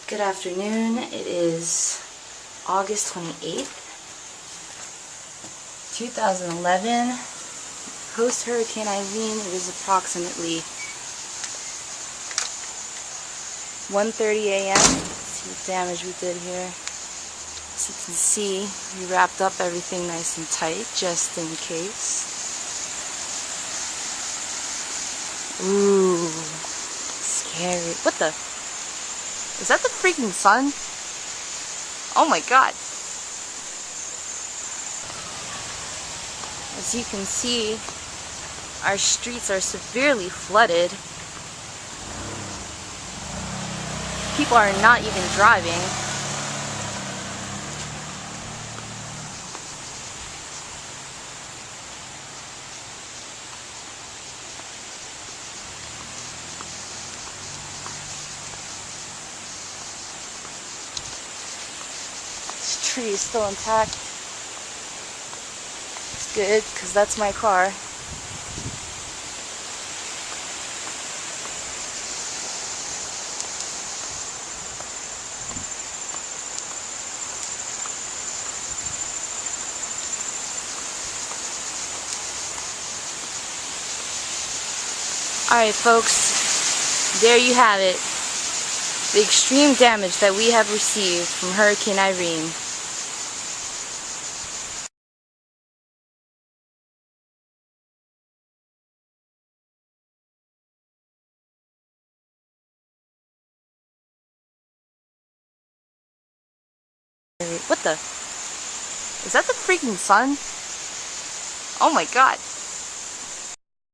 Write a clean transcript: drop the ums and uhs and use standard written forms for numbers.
Good afternoon. It is August 28th, 2011. Post Hurricane Irene, it is approximately 1:30 a.m. See what damage we did here. As you can see, we wrapped up everything nice and tight just in case. Ooh, scary. What the? Is that the freaking sun? Oh my god. As you can see, our streets are severely flooded. People are not even driving. This tree is still intact. It's good, because that's my car. Alright folks, there you have it. The extreme damage that we have received from Hurricane Irene. What the? Is that the freaking sun? Oh my god.